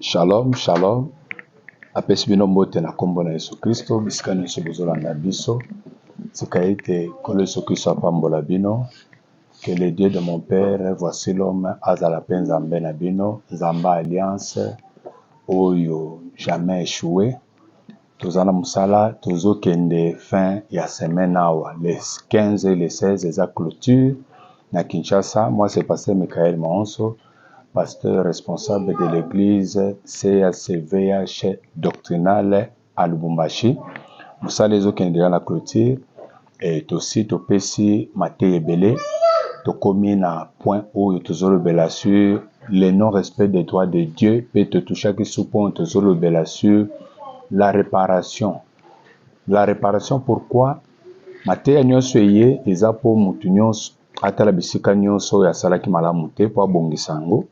Shalom, shalom. Apesi bino mbote na kombo na Yesu Kristo, bisika nyonso bozolanda biso. Tika ete Nkolo Yesu Kristo apambola bino. Que le Dieu de mon Père, voici l'homme, azala pe Nzambe na bino, Nzamba Alliance, oyo jamais échoué. Tozana musala, tozokende fin ya semaine awa, les 15 et les 16, eza clôture na Kinshasa. Moi, c'est pasteur Michael Monso, pasteur responsable de l'église CACVH doctrinale à Lubumbashi. Musala ezokende na clôture et aussi topesi Mathieu Ebele. Tokomi na point où tozolobela sur le non-respect des droits de Dieu peut te toucher qui sous point tozolobela sur la réparation. La réparation, pourquoi? Mathieu nyonso eye eza po mutu nyonso atala bisika nyonso ya salaki malamu te po abongisa yango.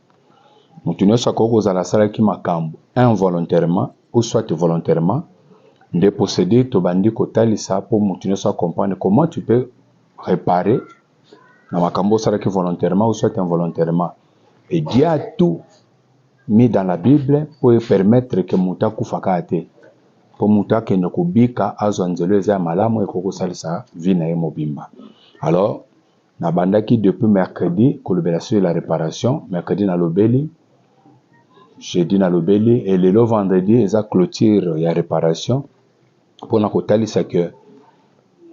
Mutu nyonso akoki kozala asalaki makambo involontairement ou soit volontairement nde posséder tobandi kotalisa po mutu nyonso comprendre comment tu peux réparer na makambo osalaki volontairement ou soit involontairement. Et Dieu a tout mis dans la Bible pour permettre que mutu akufaka te, po mutu akende kobika azwa nzelo eza ya malamu ekokosalisa vie na ye mobimba. Alors nabandaki depuis mercredi kolobela sur la réparation, mercredi na lobeli, jeudi na lobeli, et lelo vendredi eza clôture ya réparation pona kotalisa que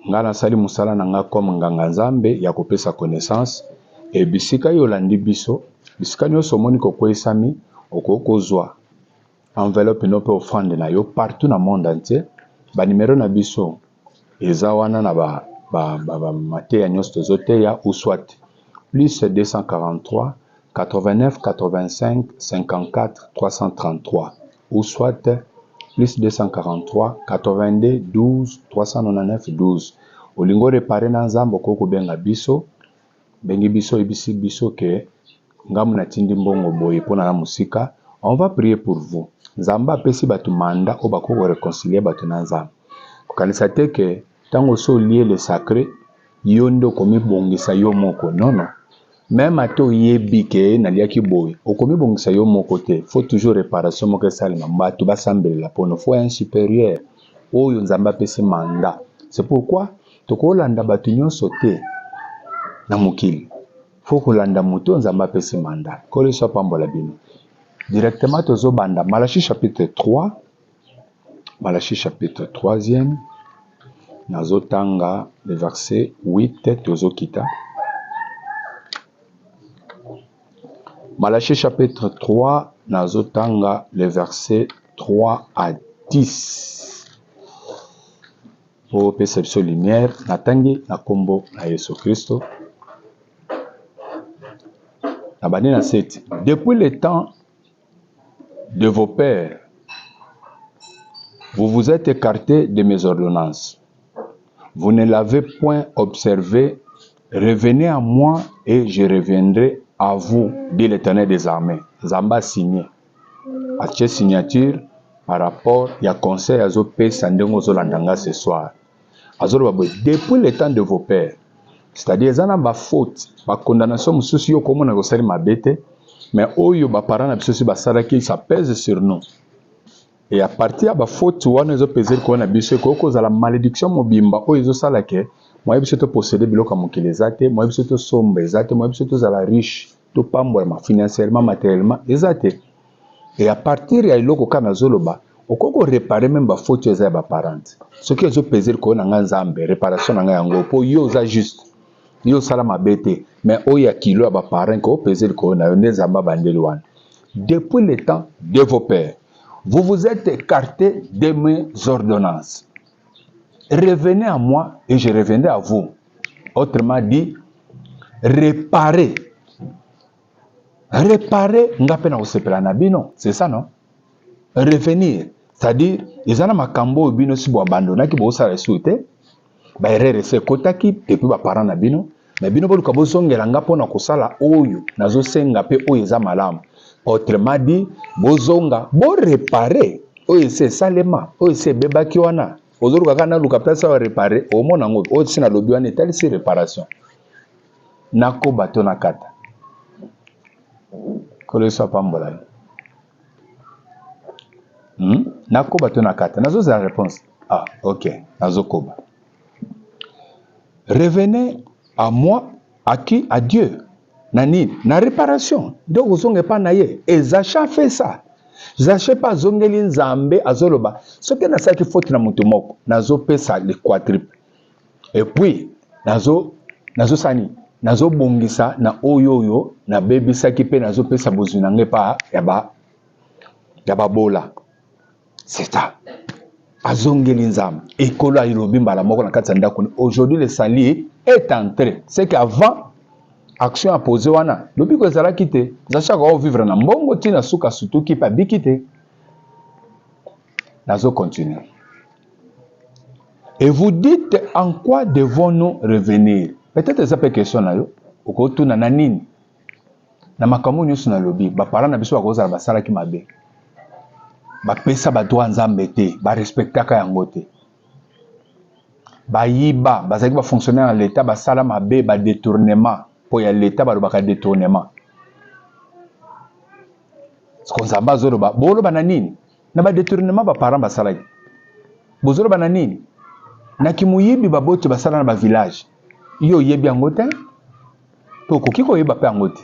nga nasali musala na nga comme nganga nzambe ya kopesa connaissance et bisika yolandi biso, bisika nyonso omoni kokwesami okokozwa enveloppe no pe offrande na yo partout na monde entier. Ba numéro na biso eza wana na ba mateya nyonso tozoteya, ou soit plus 243 89 85 54 333 ou soit plus 243 82 12 399 12. Olingo repare na nzambo koko benga biso, bengi biso ebisi biso ke ngamu na tindi mbongo boye pona na musika. On va prier pour vous. Nzamba apesi batu manda o bako réconcilier batu na nzambe. Kokanisa te ke tango so lié le sacré yondo komi bongisa yo moko. Non non. Même ato yebi ke na liaki boye okomi bongisa yo moko te. Faut toujours réparation moko salima batu basambela pono. Faut un supérieur oyo nzamba apesi manda. C'est pourquoi tokolanda batu nyonso te na mokili. Faut kolanda muto nzamba apesi manda. Kole so pambola bino. Directement tozo banda Malachie chapitre 3. Malachie chapitre 3e. Nazo tanga le verset 8 tozo kita. Malachie chapitre 3 nazo tanga le verset 3 à 10. Pour perception lumière natangi na kombo na Yesu Kristo. Nabani na 7. Depuis le temps de vos pères, vous vous êtes écartés de mes ordonnances. Vous ne l'avez point observé. Revenez à moi et je reviendrai à vous, dit l'Éternel des armées. Zamba signé. À cette signature par rapport à conseil à Zopé Sandongo Zolandanga ce soir. Depuis le temps de vos pères, c'est-à-dire zana ba faute, ba condamnation mususu yo komo na kosali mabete, mais oyo ba parents na biso ba salaki ça pèse sur nous. Et à partir de la faute, on a pesé qu'on a biso ko la malédiction mobimba oyo zo salake, moi biso to posséder biloko mokilezate, moi biso to sombe ezate, moi biso to zala riche, to pambola financièrement, matériellement ezate. Et à partir ya iloko kana zoloba, okoko réparer même ba faute ya ba parents. Ce qui zo pesé ko na nzambe, réparation na yango po yo za juste. Yo sala mabete, mais oya kilo ya ba parents ko pesé ko na nzamba bandeli wana. Depuis le temps de vos pères, vous vous êtes écartés de mes ordonnances. Revenez à moi et je reviendrai à vous. Autrement dit, réparez. Réparer, ngapena osepela na bino. C'est ça, non? Revenir. C'est-à-dire, ils ont makambo bino si bo abandonna ki bo sala souté. Ba erreur se kotaki et puis ba parents na bino. Mais bino bo luka bo songela ngapona kosala oyo nazo senga pe oyo eza malamu. Autrement dit, bozonga, bo réparer. Oyo c'est salema, oyo c'est bebaki wana. Ozuru kakana luka place wa réparer, o mona ngo, oyo sina lobi wana etali si réparation. Nako bato na kata. Kolo so pambola. Nakoba to nakata. Nazo la réponse. Ah, ok. Nazo koba. Revenez à moi, à qui? À Dieu. Nani, na réparation. Donc, vous n'avez pas naïe. Et Zacha fait ça. Zacha pas zongeli nzambe azoloba. Ce que na saki faute na mutumoko. Nazo pesa le quadruple. Et puis, nazo sani. Nazo bongisa na oyoyo na baby saki pe nazo pesa bozuna ngepa yaba bola. C'est ça. Azongeli nzambe. Ekolo ilobi mbala moko na kati ndako. Aujourd'hui le salier est entré. C'est qu'avant action a posé wana. Lobi ko zala kite. Zacha ko vivre na mbongo tina suka sutuki pa bikite. Nazo continue. Et vous dites en quoi devons-nous revenir? Peut-être ça peut question na yo. Oko tuna na nini? Na makambo nyusu na lobi. Ba parents na biso ba kozala basala ki mabe. Ba pesa ba droit nzambe te, ba respectaka yango te. Ba yiba, ba zaki ba fonctionnaire dans l'état, ba sala mabe, ba détournement. Po ya l'état ba lobaka détournement. Ce qu'on zamba zolo ba bolo ba na nini? Na ba détournement ba parents ba sala. Bozolo ba na nini? Na kimuyibi ba bote ba sala na ba village. Yo yebi yango te. To ko kiko yeba pe yango te.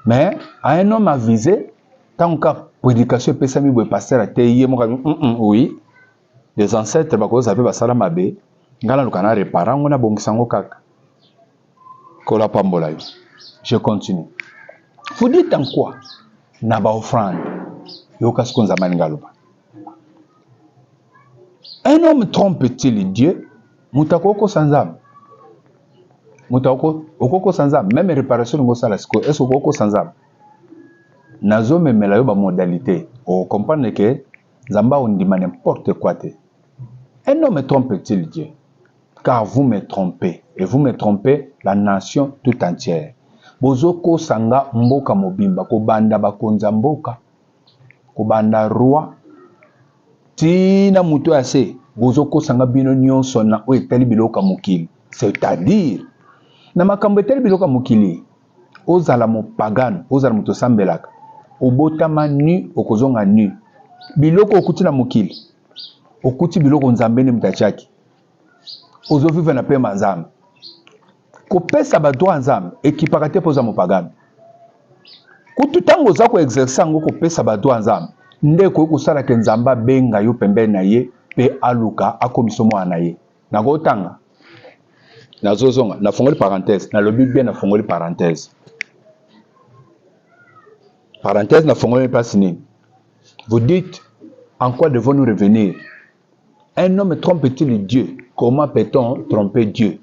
Mais un homme avisé tant qu'à prédication pesami bo pasteur te yé mo oui. Les ancêtres ba ko zabe ba sala mabe. Ngala lukana réparer ngona bongisango kaka. Kola pambola yo. Je continue. Vous dites en quoi? Na ba offrande. Yo kasko nzamani ngaloba. Un homme trompe-t-il Dieu? Mutakoko sanzam. Mutakoko okoko sanzam. Même réparation ngo sala siko. Est-ce okoko sanzam? Nazo memela yo ba modalité. O comprendre que Zamba on dit n'importe quoi te. Un homme trompe-t-il Dieu? Car vous me trompez. Et vous me trompez la nation tout entière. Bozoko sanga mboka mobimba. Kobanda bakonza mboka. Kobanda roi. Tina muto ase. Bozoko sanga bino nyonso na oeteli biloka mukili. C'est-à-dire. Na makambo eteli biloka mukili. Ozala mo pagan. Ozala muto sambelaka. Obotama nu. Okozonga nu. Biloko okuti na mukili. Okuti biloko nzambeni mutachaki. Ozo vive na pema nzambe. Kopesa ba droit nzambe ekipaka te poza mopagano. Kutu tango za ko exercer ngo kopesa ba droit nzambe. Ndeko kusala ke nzamba benga yo pembeni na ye pe aluka akomiso mwana ye. Nako tanga. Nazozonga na fongoli parenthèse na lobi bien na fongoli parenthèse. Parenthèse na fongoli place nini. Vous dites en quoi devons-nous revenir? Un homme trompe-t-il Dieu? Comment peut-on tromper Dieu?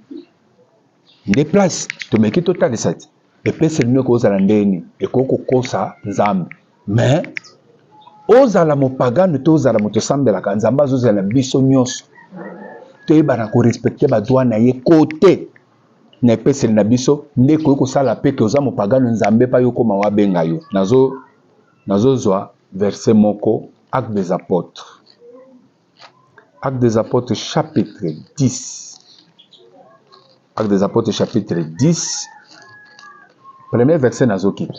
Déplace, tu me quittes total de ça. Et puis c'est le cause à l'andéni. Et koko kosa nzambe. Mais, oza la mopagane, oza la motosambe la kanzamba, oza la bisonyos. Tu na ko respecter ba droit na ye côté. Ne pe c'est na biso, ne ko sala pe que oza mopagane nzambe pa yoko mawa benga yo. Nazo zwa verset moko, Actes des Apôtres. Actes des Apôtres chapitre 10. Actes des Apôtres chapitre 10. Premier verset Nazokit.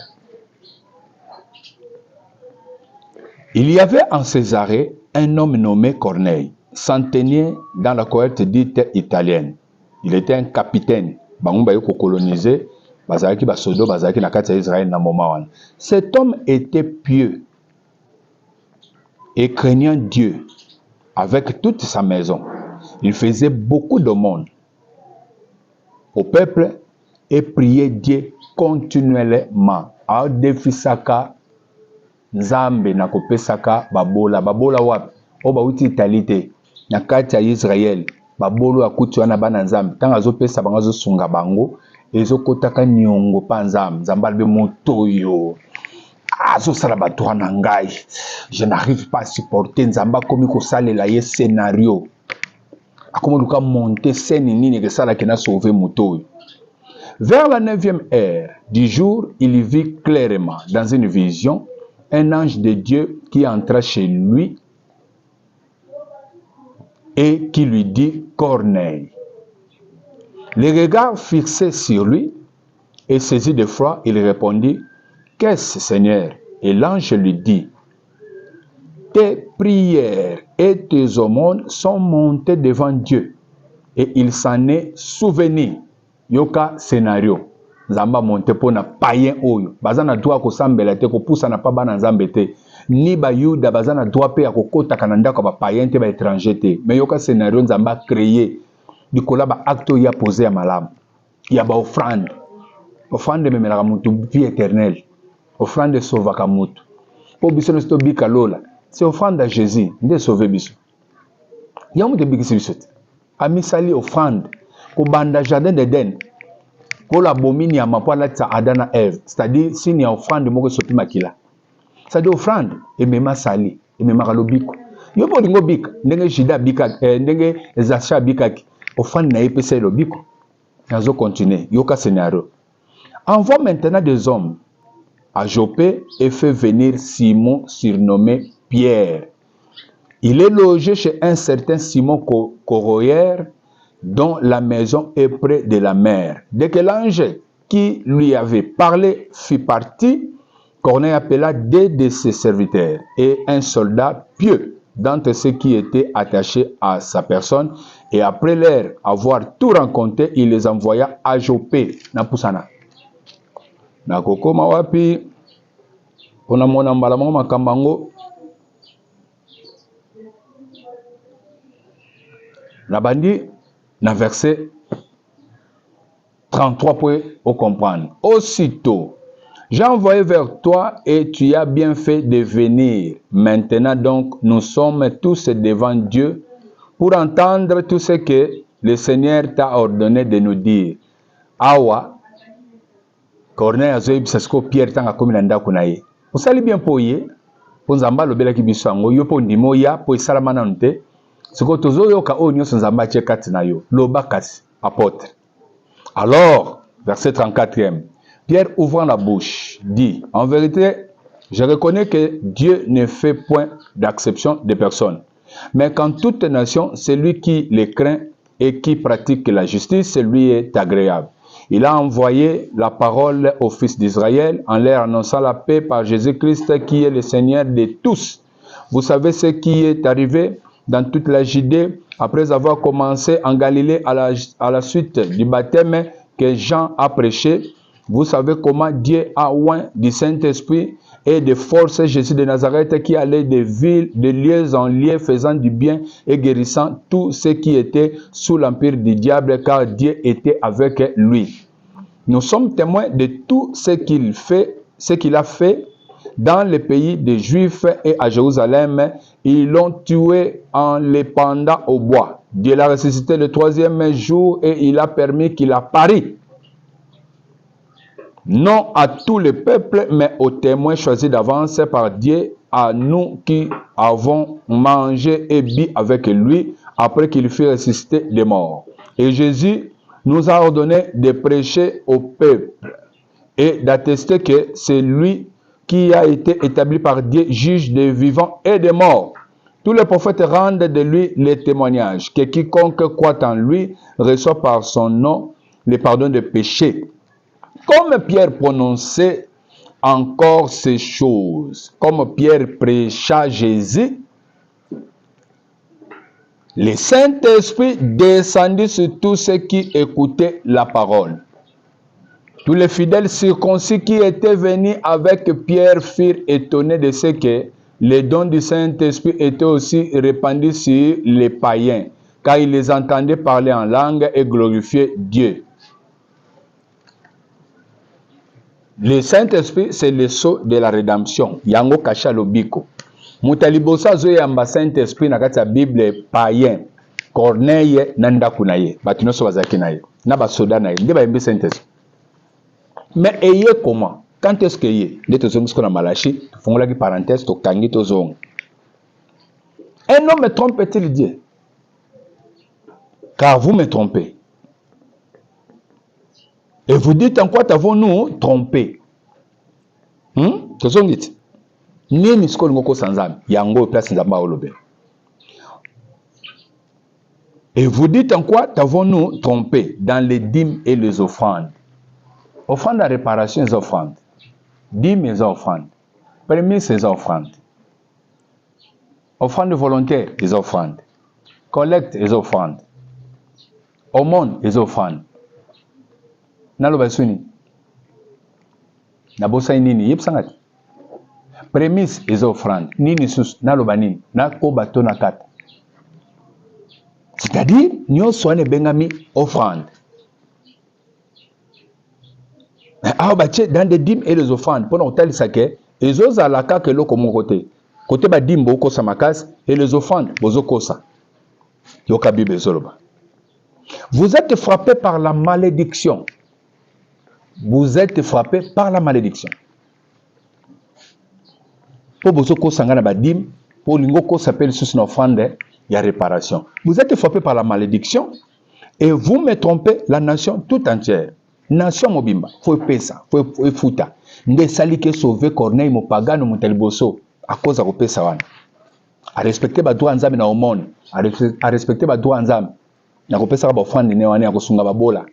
Il y avait en Césarée un homme nommé Corneille, centenier dans la cohorte dite italienne. Il était un capitaine. Bangumba yoko colonisé, bazaki basodo bazaki na kati ya Israël na moment wana. Cet homme était pieux et craignant Dieu avec toute sa maison. Il faisait beaucoup de monde au peuple et priait Dieu continuellement. A defisaka nzambe na kopesaka babola wapi oba uti italite na kati ya Israël babolo akuti wana bana nzambe tanga azopesa bango azosunga bango ezokotaka niongo pa nzambe nzamba be motoyo azosala bato wana ngai je n'arrive pas à supporter nzamba komi kosalela ye scénario akomo luka monter scène nini ke sala kena sauver motoyo. Vers la 9e heure du jour, il vit clairement dans une vision un ange de Dieu qui entra chez lui et qui lui dit Corneille. Les regards fixés sur lui et saisi de froid, il répondit Qu'est-ce, Seigneur? Et l'ange lui dit tes prières et tes aumônes sont montées devant Dieu et il s'en est souvenu. Yoka scénario. Nzamba monte pour na païen oyo. Bazana droit ko sambela te ko poussa na pa bana nzambe te. Ni ba yuda bazana droit pe ya ko kota kananda ko ba païen te ba étranger te. Mais yoka scénario nzamba créé. Dikola ba acte ya posé ya malam. Ya ba offrande. Offrande me melaka mutu vie éternelle. Offrande sauvaka mutu. Po biso no sto bika lola. C'est offrande à Jésus. Nde sauver biso. Ya mutu bikisi biso te. Amisali offrande. Ko banda jardin d'Éden. Pour la bomini à ma poêle Adana Ève, c'est-à-dire si ni offrande moko sopi makila. C'est-à-dire offrande et même sali et même kalobiko. Yo po dingo bika, ndenge jida bika, ndenge zacha bika offrande na epese lobiko. Nazo continuer, yoka scénario. Envoie maintenant des hommes à Jopé et fait venir Simon surnommé Pierre. Il est logé chez un certain Simon Coroyère, dont la maison est près de la mer. Dès que l'ange qui lui avait parlé fut parti, Corneille appela deux de ses serviteurs et un soldat pieux d'entre ceux qui étaient attachés à sa personne. Et après leur avoir tout rencontré, il les envoya à Jopé. Napusana. Nakoko mawapi. Onamona mbalamongo makambango. Nabandi. Dans verset 33 pour comprendre. Aussitôt, j'ai envoyé vers toi et tu as bien fait de venir. Maintenant donc, nous sommes tous devant Dieu pour entendre tout ce que le Seigneur t'a ordonné de nous dire. Awa, Corneille a zoé bisasko Pierre tanga komi na ndako na ye. Osali bien po ye, po nzamba lobela ki biso yango yo po ndimo ya po esalama nanu te. Siko tozo yoka o nyonso nzamba tie kati na yo. Loba kasi apôtre. Alors, verset 34e, Pierre ouvrant la bouche, dit, en vérité, je reconnais que Dieu ne fait point d'acception de personne. Mais qu'en toute nation, celui qui les craint et qui pratique la justice, celui est agréable. Il a envoyé la parole aux fils d'Israël en leur annonçant la paix par Jésus-Christ qui est le Seigneur de tous. Vous savez ce qui est arrivé dans toute la Judée après avoir commencé en Galilée à la suite du baptême que Jean a prêché. Vous savez comment Dieu a oint du Saint-Esprit et de force Jésus de Nazareth qui allait de ville, de lieu en lieu, faisant du bien et guérissant tous ceux qui étaient sous l'empire du diable, car Dieu était avec lui. Nous sommes témoins de tout ce qu'il a fait dans le pays des Juifs et à Jérusalem. Ils l'ont tué en le pendant au bois. Dieu l'a ressuscité le troisième jour et il a permis qu'il apparût. Non à tout le peuple, mais aux témoins choisis d'avance par Dieu, à nous qui avons mangé et bu avec lui après qu'il fut ressuscité des morts. Et Jésus nous a ordonné de prêcher au peuple et d'attester que c'est lui qui a été établi par Dieu, juge des vivants et des morts. Tous les prophètes rendent de lui les témoignages, que quiconque croit en lui reçoit par son nom le pardon des péchés. Comme Pierre prononçait encore ces choses, comme Pierre prêcha Jésus, le Saint-Esprit descendit sur tous ceux qui écoutaient la parole. Tous les fidèles circoncis qui étaient venus avec Pierre furent étonnés de ce que les dons du Saint-Esprit étaient aussi répandus sur les païens, car ils les entendaient parler en langue et glorifier Dieu. Le Saint-Esprit, c'est le sceau de la rédemption. Yango kasha lobiko. Mutalibosa zoyamba Saint-Esprit na kati ya Bible païen. Corneille nandaku na ye. Batinoso bazaki na ye. Na basoda na ye. Nde bayembi Saint-Esprit. Mais ayez comment? Quand est-ce que yé? Nde tozongi siko na Malachi. Tufungolaki parenthèse tokangi tozongi. Un homme me trompe-t-il Dieu? Car vous me trompez. Et vous dites en quoi avons-nous trompé? Tozongit. Nini siko ngoko sanzami. Yango place nzamba olobe. Et vous dites en quoi avons-nous trompé? Dans les dîmes et les offrandes. Offrande à réparation et offrandes. Dîmes et offrandes. Prémices et offrandes. Offrande volontaire, les offrandes. Collecte, les offrandes. Aumône, les offrandes. Naloba suni. Nabosa nini, yep sangat. Prémisse, les offrandes. Nini sus, naloba nini. Nako bato nakat. C'est-à-dire, nous sommes bengami offrandes. Dans des dîmes et les offrandes, pendant tel saké, les autres à la que l'eau comme côté. Côté ba dîme, boko samakas, et les offrandes, bozo kosa. Yokabi bezoloba. Vous êtes frappé par la malédiction. Vous êtes frappé par la malédiction. Pour bozo kosa ngana ba dîme, pour lingo kosa s'appelle sous une offrande, il y a réparation. Vous êtes frappé par la malédiction et vous me trompez la nation tout entière. Nation mobimba, faut pesa, faut futa. Nde sali ke sauver Corneille Mopagano Monteliboso à cause de pesa wana. A respecter ba droit nzambe na omone, a respecter ba droit nzambe. Na ko pesa ba offrande ne wana ya kosunga ba bola.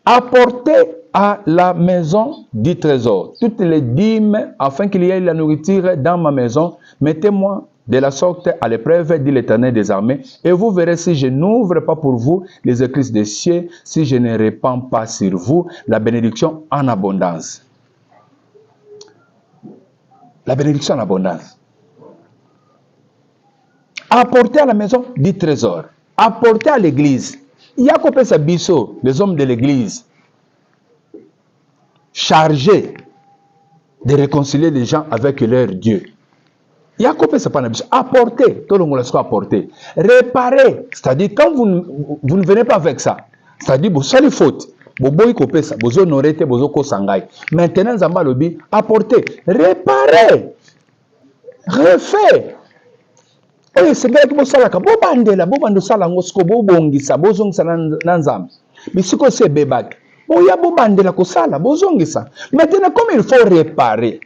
Apportez à la maison du trésor toutes les dîmes afin qu'il y ait la nourriture dans ma maison. Mettez-moi de la sorte à l'épreuve, dit l'Éternel des armées, et vous verrez si je n'ouvre pas pour vous les écluses des cieux, si je ne répands pas sur vous la bénédiction en abondance. La bénédiction en abondance. Apportez à la maison du trésor. Apportez à l'église. Yacope Sabiso, les hommes de l'église, chargés de réconcilier les gens avec leur Dieu. Yacope, c'est pas un abus. Apporter, tout le monde l'a apporté. Réparer, c'est-à-dire quand vous ne venez pas avec ça, c'est-à-dire vous savez faute, vous boyez copier ça, vous honorez, vous kosangai. Maintenant, Zamba lobi, apporter, réparer, refaire. Oye, c'est bien que vous salaka, vous bandez là, vous bandez salangosko, vous bongisa, vous zongisa nanzam. Mais si vous c'est bébak, vous ya vous bandez là, vous sala, vous zongisa. Maintenant, comme il faut réparer.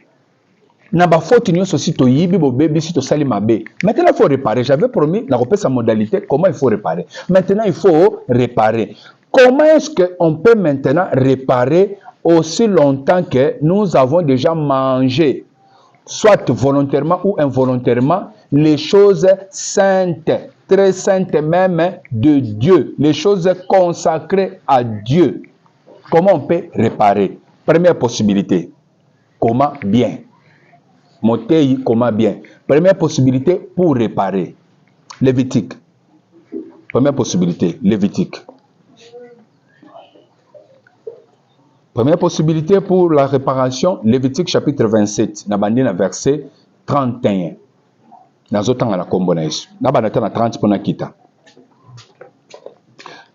Na ba faute nyonso si to yibi bo bébé si to sali mabe. Maintenant il faut réparer. J'avais promis la repère sa modalité comment il faut réparer. Maintenant il faut réparer. Comment est-ce qu'on peut maintenant réparer aussi longtemps que nous avons déjà mangé, soit volontairement ou involontairement, les choses saintes, très saintes même de Dieu, les choses consacrées à Dieu. Comment on peut réparer? Première possibilité. Comment bien? Motei, comment bien? Première possibilité pour réparer. Lévitique. Première possibilité, Lévitique. Première possibilité pour la réparation, Lévitique chapitre 27, Nabandina verset 31. Nazotan à la combonais. Nabanata na 30 pour Nakita.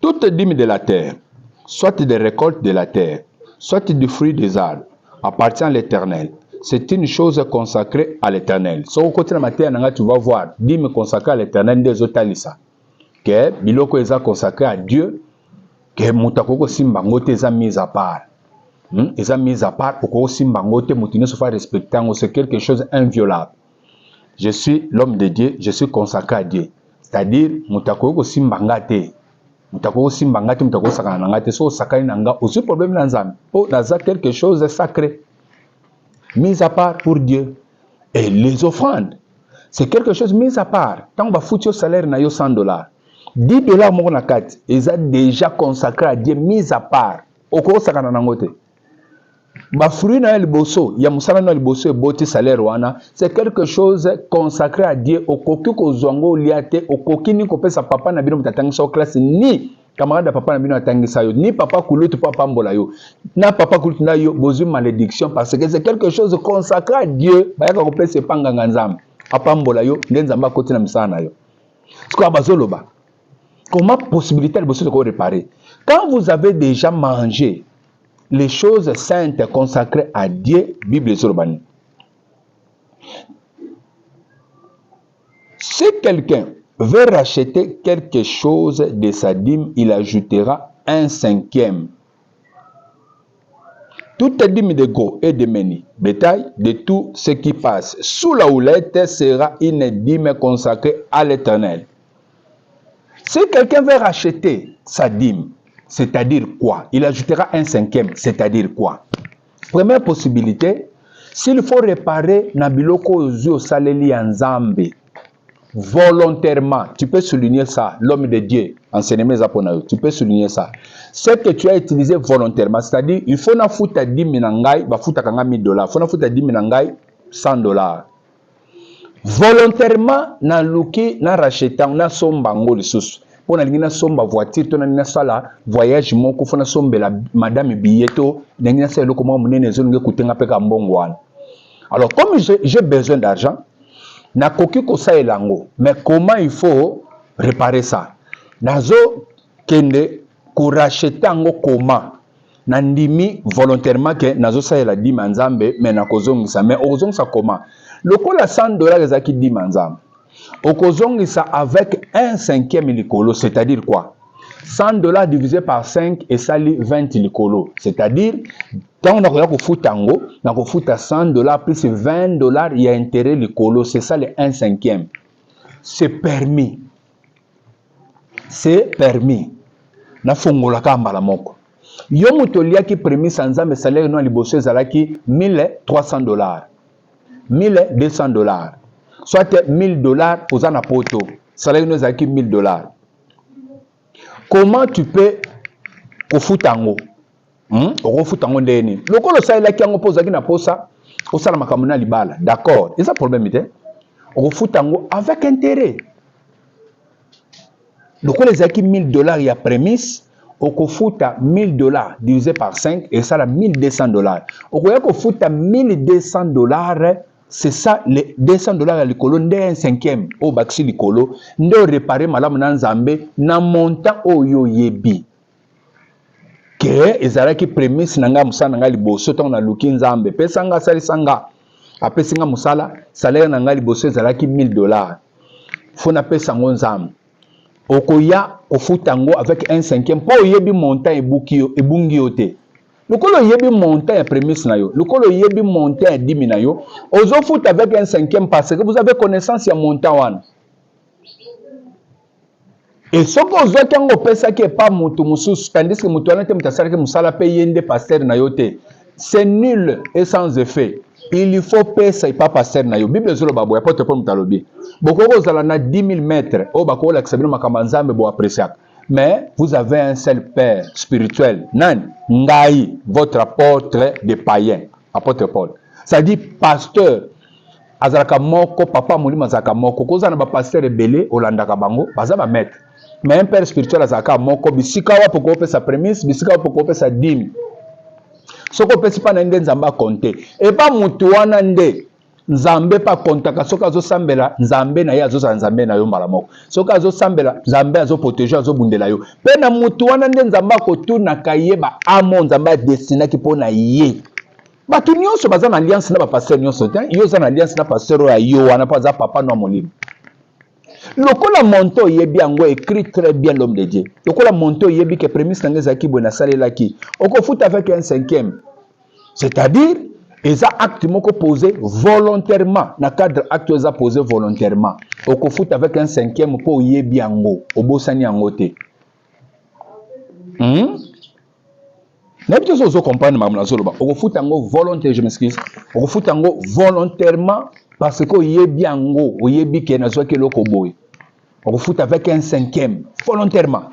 Toute dîme de la terre, soit des récoltes de la terre, soit du fruit des arbres, appartient à l'Éternel. C'est une chose consacrée à l'Éternel. Sur le côté de la terre, tu vas voir, dîme consacrée à l'Éternel des Otalissa. Que biloko est consacré à Dieu, que Moutakoko Simbangote est mis à part. Ils ont mis à part pour que Simbangote Moutine se fasse respecter. C'est quelque chose inviolable. Je suis l'homme de Dieu, je suis consacré à Dieu. C'est-à-dire, Moutakoko Simbangate. Moutakoko Simbangate, Moutakoko Sakanangate, so Sakani Nanga, aussi problème dans l'âme. Oh, dans quelque chose de sacré. Mis à part pour Dieu. Et les offrandes, c'est quelque chose mis à part. Tant que vous avez salaire na yo $100, $10 mon nakat, ils ont déjà consacré à Dieu, mis à part. Au cours de sakana nangote. Ba fruit na el bosso, ya musala na el bosso et boti salaire wana, c'est quelque chose consacré à Dieu. Au koki ko zongo liate, au koki ni ko pesa papa na bino mtatangisa au classe ni camarade papa na bino atangisa yo, ni papa kulutu papa mbola yo. Na papa kulutu na yo bozu malédiction parce que c'est quelque chose consacré à Dieu. Ba yaka ko pesa panga nganzam. Papa mbola yo, ndenzamba koti na misana na yo. Siko abazoloba. Comment possibilité de bosso de réparer? Quand vous avez déjà mangé les choses saintes consacrées à Dieu, Bible Zorbani. Si quelqu'un veut racheter quelque chose de sa dîme, il ajoutera 1/5. Toute dîme de gros et de meni, bétail, de tout ce qui passe sous la houlette sera une dîme consacrée à l'Éternel. Si quelqu'un veut racheter sa dîme, c'est-à-dire quoi? Il ajoutera 1/5, c'est-à-dire quoi? Première possibilité, S'il faut réparer na biloko ozio saleli ya nzambe volontairement, tu peux souligner ça, l'homme de Dieu, enseignement zaponayo, tu peux souligner ça. Ce que tu as utilisé volontairement, c'est-à-dire il faut na futa 10 minangai, ba futa kanga $1000, faut na futa 10 minangai $100. Volontairement na luki na rachetant na somba ngo lisusu. Pour na lingina somba voiture to na lingina sala voyage moko faut na sombela madame billeto na lingina sala loko mo munene zonge kutenga peka mbongo wana. Alors comme j'ai besoin d'argent, na koki kosa elango, mais comment il faut réparer ça? Nazo kende ko racheter ngo comment? Na ndimi volontairement que nazo sa ela di manzambe mais na kozongisa, mais ozongisa comment? Le coût de $100 ezaki di manzambe. Okozongisa avec 1/5 likolo, c'est-à-dire quoi? $100 divisé par 5 et sali 20 likolo, c'est-à-dire quand on a futango, on a futa $100 plus $20, il y a intérêt likolo, c'est ça le 1/5. C'est permis. C'est permis. Na fongola ka mbala moko. Yo mutolia ki permis sanzambe salaire no liboso ezalaki $1,300. $1,200. Soit $1,000 aux anapoto. Salaire no ezalaki $1,000. Comment tu peux kofutango? Okofutango ndeni. Lokolo salaire ki yango pozaki na posa, osala makambo na libala. D'accord. Eza problème ite. Okofutango avec intérêt. Lokolo ezalaki $1,000 ya prémisse. Okofuta $1,000 divisé par 5 et ça la $1,200. Okoya kofuta $1,200, c'est ça les $200 à likolo nde 1/5 au baxi likolo nde réparer malamu na nzambe na montant oyo yebi que ezalaki prémisse nanga musala nanga liboso to na luki nzambe pesa nga sali sanga apesi nga musala salaire nanga liboso ezalaki $1,000 fona pesa ngo nzambe okoya kofutango avec 1/5 po yebi montant ebungi yo te. Lokolo yebi montant ya prémisse na yo, lokolo yebi montant ya 10 na yo, ozo futa avec 1/5 parce que vous avez connaissance ya montant wana. Et ce que ozo tango pesa ke pa mutu mususu tandis que mutu wana te mutasala ke musala pe yende pasteur na yo te. C'est nul et sans effet. Il faut pesa pas pasteur na yo. Bible zolo babo ya pote po mutalobi. Boko zala na 10 000 mètres, o bako la ksabino makambanzambe bo apprécier. Mais vous avez un seul père spirituel. Nan, ngai, votre apôtre de païen, apôtre Paul. Ça dit pasteur, azalaka moko, papa molima azalaka moko, koza na ba pasteur rebelle, olandaka bango, baza ba maître. Mais un père spirituel azalaka moko, bisika wa poko pe sa prémisse, bisika wa poko pe sa dîme. Soko pesi pa na nde nzamba compter. Et pas mutu wana nde nzambe pa kontaka soka zo sambela nzambe na ye azo nzambe na yo mbala moko soka zo sambela nzambe azo protéger azo bundela yo pe na mutu wana nde nzamba ko tuna kayeba amo nzamba destina ki pona ye batu nyonso baza na alliance na ba pasteur nyonso te yo za na alliance na pasteur ya yo wana pa za papa no molimo lokola monto yebi yango écrit très bien l'homme de Dieu lokola monto yebi que prémisse ngeza ki bona salela ki okofuta avec 1/5, c'est-à-dire et ça acte moko posé volontairement na cadre acte eza posé volontairement okofuta avec 1/5 po yebi yango obosani yango te na bito zo comprendre mamla zoloba okofuta yango volontaire, je m'excuse, okofuta yango volontairement parce que yebi yango oyebi ke na zo ke loko boy okofuta avec 1/5 volontairement.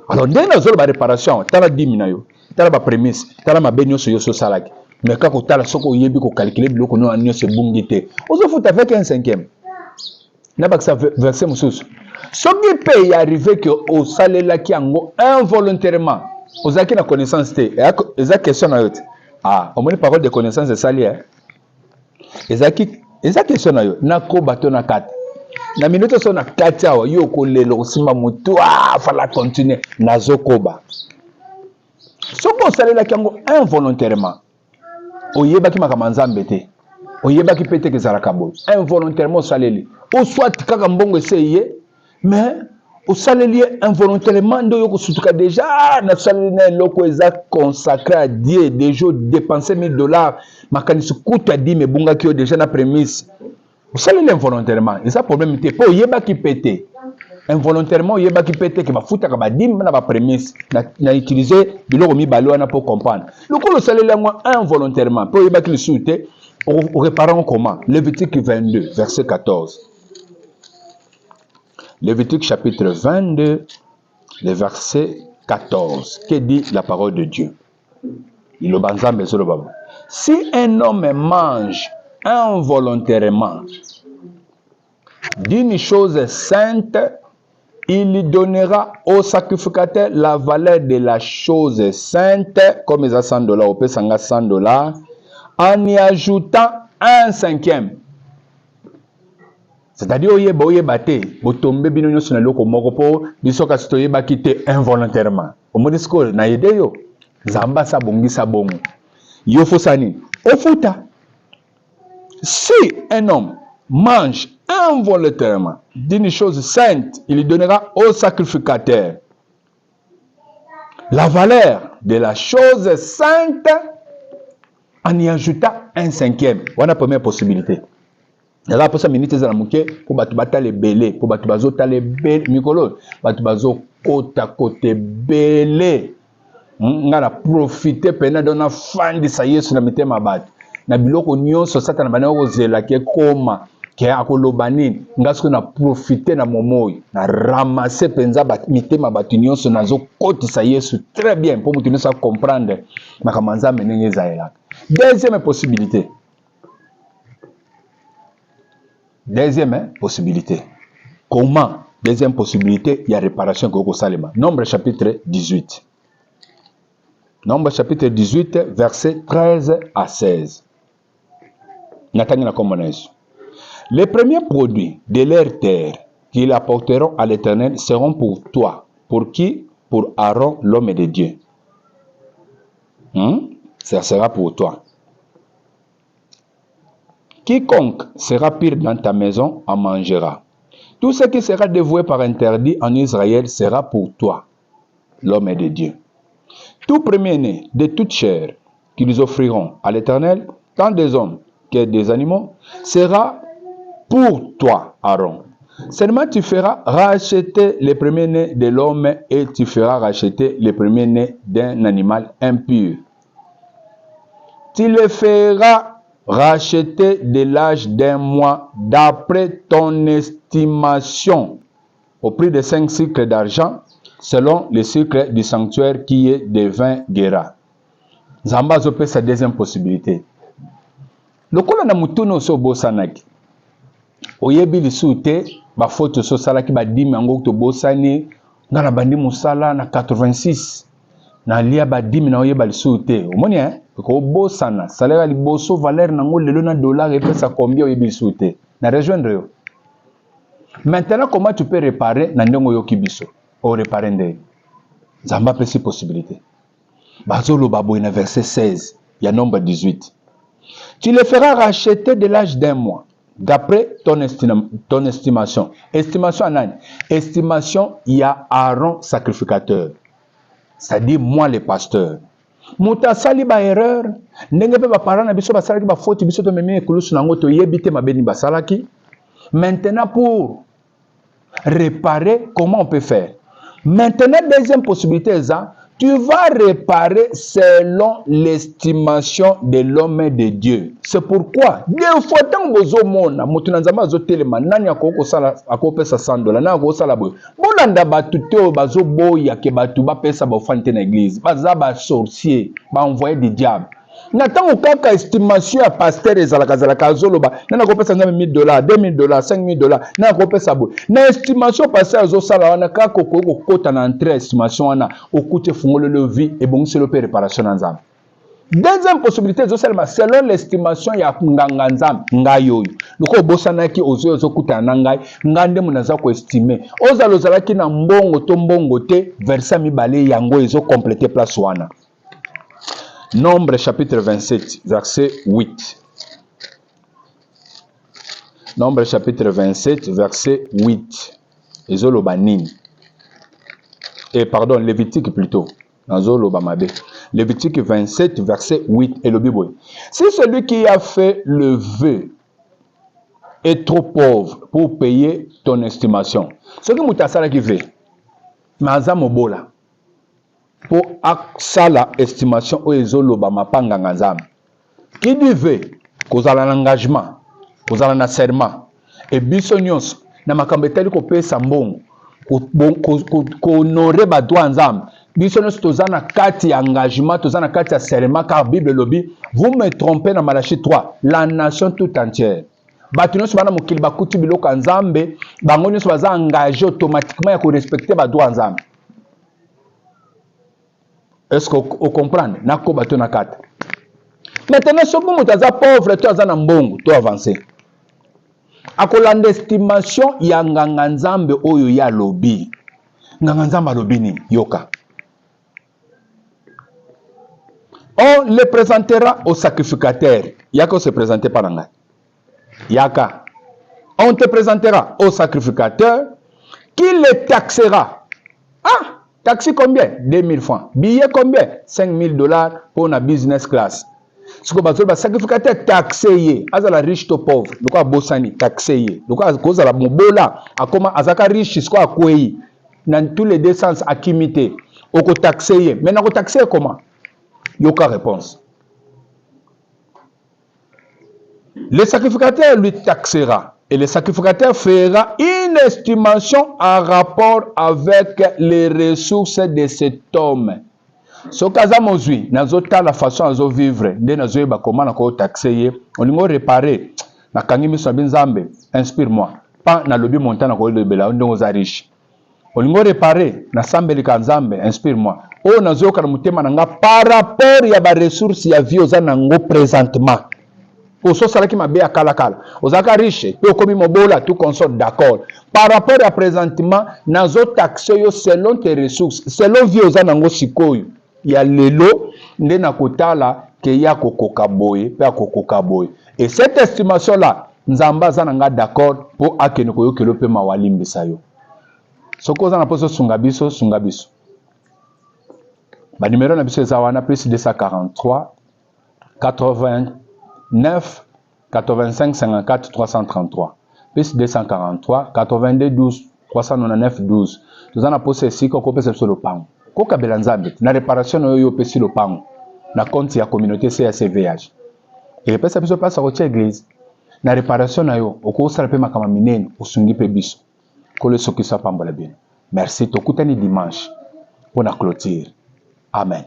Alors dès na zoloba réparation tala 10 minayo tala ba prémisse tala mabenyo so yo so salaki. Mais quand on a soko yebi ko calculer biloko no anyo se bungite ozo futa avec 1/5 na ba ça verset mususu soki pe y arriver que au salela ki yango involontairement ozaki na connaissance te eza question na yo te au moins parole de connaissance de salaire eza question na yo na ko bato na kata na minute so na kata awa yo ko lelo simba mutu fala continuer na zokoba soko salela ki yango involontairement oyebaki makambo nzambe te oyebaki pete ke zalaka boy involontairement saleli ou soit kaka mbongo essayé mais au saleli involontairement ndo yoko sutuka déjà na saleli na loko eza consacré à Dieu déjà dépenser $1,000 makanisi kuta di me bunga ki déjà na prémisse au saleli involontairement et ça problème te po oyebaki pete involontairement oyebaki pete ke bafuta ka badim na ba prémisse na utiliser biloko mibale wana pour comprendre lokolo saleli yango involontairement po oyebaki lisusu te Réparons comment? Lévitique 22, verset 14. Lévitique chapitre 22, le verset 14. Que dit la parole de Dieu? Si un homme mange involontairement d'une chose sainte, il lui donnera au sacrificateur la valeur de la chose sainte, comme les $100, au peut s'engager $100, en y ajoutant un cinquième. C'est-à-dire, oye bate, botombe bino nyoso na loko moko po, biso kasi toyeba kite involontairement. Omonisko na yede yo, zamba sa bongi sa bongo. Yo fosani, ofuta. Si un homme mange involontairement d'une chose sainte, il lui donnera au sacrificateur la valeur de la chose sainte en y ajoutant un cinquième. Voilà la première possibilité. La pour ça minute za muke pour batu batale belé, pour batu bazo tale belé mikolo, batu bazo kota kote belé. Ngala profiter pena dona fandi sa Yesu na mitema batu. Na biloko nyonso satana bana kozela ke koma ke akolobani ngasko na profiter na momoi na ramasser penza bat mitema batu nyonso nazo kotisa Yesu très bien pour mutu nyonso comprendre makamanza menenge zaela. Deuxième possibilité. Deuxième possibilité. Comment? Deuxième possibilité, il y a réparation que Salima. Nombre chapitre 18. Nombre chapitre 18, verset 13 à 16. Les premiers produits de leur terre qu'ils apporteront à l'Éternel seront pour toi. Pour qui? Pour Aaron, l'homme de Dieu. Ça sera pour toi. Quiconque sera pire dans ta maison en mangera. Tout ce qui sera dévoué par interdit en Israël sera pour toi, l'homme de Dieu. Tout premier-né de toute chair qu'ils offriront à l'Éternel, tant des hommes que des animaux, sera pour toi, Aaron. Seulement tu feras racheter les premiers-nés de l'homme et tu feras racheter les premiers-nés d'un animal impur. Tu les feras racheter de l'âge d'un mois d'après ton estimation au prix de 5 cycles d'argent selon le cycle du sanctuaire qui est de 20 guéras. Zamba zope sa deuxième possibilité. Le kola na mutuno so bosanaki. Oyebi lisute ba photo so salaki ba dimi yango to bosani ngana bandi musala na 86 na lia ba dimi na oyeba lisute. Omoni ko bosana salaire liboso valeur nango lelo na dollar et pesa combien oyebi lisute. Na rejoindre yo. Maintenant comment tu peux réparer na ndongo yo kibiso? O réparer ndé. Zamba pesi possibilité. Bazolo baboy na verset 16, il y a nombre 18. Tu les feras racheter de l'âge d'un mois, d'après ton estimation. Estimation anani? Estimation, il y a Aaron sacrificateur. C'est-à-dire moi le pasteur. Mouta sali ba erreur, ndenge pe ba parents na biso ba salaki ba faute biso to memi ekulusu nango to yebite mabeni ba salaki. Maintenant pour réparer, comment on peut faire? Maintenant, deuxième possibilité, tu vas réparer selon l'estimation de l'homme de Dieu. C'est pourquoi, des fois, tant que vous avez mutunanzama zotelema, nani akoko sala akopesa $100, nani akoko sala boy. Bolanda batuteo bazo boya ke batu ba pesa ba ofante na église, baza ba sorcier, ba envoyer des diables. Natango kaka estimation ya pasteur ezalaka zoloba nana kopesa $1,000, $2,000, $5,000 nana kopesa bo na estimation pasteur azosala wana kaka kokota na entrée estimation wana okute fungolo le vie et bon c'est le réparation nzambe. Deuxième possibilité ezosala selon l'estimation ya nganga nzambe ngayoyo loko bosanaki ozokuta na ngai ngande munaza ko estimer ozalozalaki na mbongo to mbongo te verset mibale yango ezo compléter place wana. Nombre chapitre 27, verset 8. Nombre chapitre 27, verset 8. Et pardon, Lévitique plutôt. Lévitique 27, verset 8. Et le Bible. Si celui qui a fait le vœu est trop pauvre pour payer ton estimation, ce que Moutasala qui fait, Mazamobola. Pour ça la estimation au ezolo ba mapanga ngazam. Qui dit veut kozala na engagement, kozala na serment. Et biso nyonso na makambo etali kopesa mbongo, honorer ba droit nzambe. Biso nyonso toza na kati ya engagement, toza na kati ya serment, car Bible lobi, vous me trompez na Malachie 3, la nation tout entière. Bato nyonso bana mokili bakuti biloko nzambe, bango nyonso baza engagé automatiquement ya ko respecter ba droit nzambe. Est-ce que vous comprenez? Nako bato na kati. Maintenant, si vous êtes pauvre, tu as un mbongo, tu avances. Akolanda estimation ya nganga nzambe oyo ya lobi. Nganga nzambe lobi ni yoka. On le présentera au sacrificateur. Yaka se présenter par ngai. Yaka. On te présentera au sacrificateur qui le taxera. Ah! Taxi combien? 2000 francs. Billet combien? 5000 dollars pour la business class. Ce que le sacrificateur taxé, azala riche to pauvre. Le quoi bossani taxé. Le quoi cause la mobola, a comment azaka riche, ce quoi quoi dans tous les deux sens akimité. Oko taxé. Maintenant ko taxé comment? Yoka réponse. Le sacrificateur lui taxera. Et le sacrificateur fera une estimation en rapport avec les ressources de cet homme. So kaza mozui, nazota la façon azo vivre, nde nazo yeba comment nako taxer, olingo réparer, na kangi miso binzambe, inspire-moi. Pas na lobi montana ko lebela ndongo za riche. Olingo réparer, na sambeli kanzambe, inspire-moi. O nazo kana mutema nanga par rapport ya ba ressources ya vie oza nango présentement. Oso salaki mabe ya kala kala. Ozaka riche, pe okomi mobola tout consort d'accord. Par rapport à présentement, nazo taxer yo selon tes ressources, selon vie oza nango sikoyo. Ya lelo nde na kotala ke ya kokoka boye, pe kokoka boye. Et cette estimation là, nzamba za nanga d'accord pour akene ko yokelo pe mawalimbisa yo. Soko za na poso sunga biso. Ba numéro na biso za wana plus 243 89 85 54 333 plus 243 82 12 399 12. Tuzana poso siko ko pesa biso lopango. Koka belanzambe na réparation yo pesi lopango na compte ya communauté CACVH. Et pesa biso pasa ko église na réparation na yo okosala pe makama minene osungi pe biso. Ko le soki sa pambola bien. Merci tokutani dimanche pour la clôture. Amen.